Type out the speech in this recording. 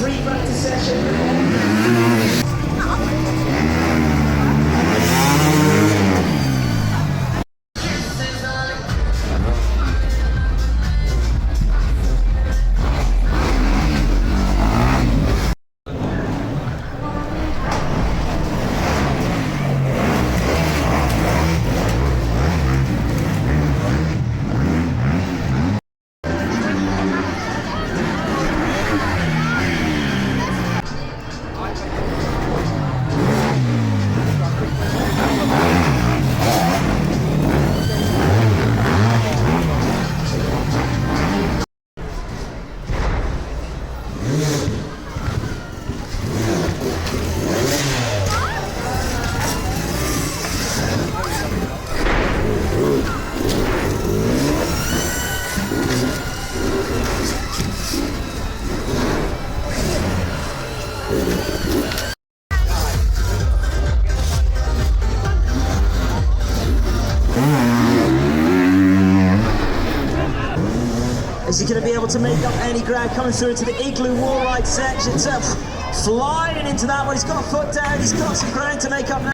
3 session. Is he going to be able to make up any ground coming through into the igloo wall ride section? Flying into that one, he's got a foot down, he's got some ground to make up now.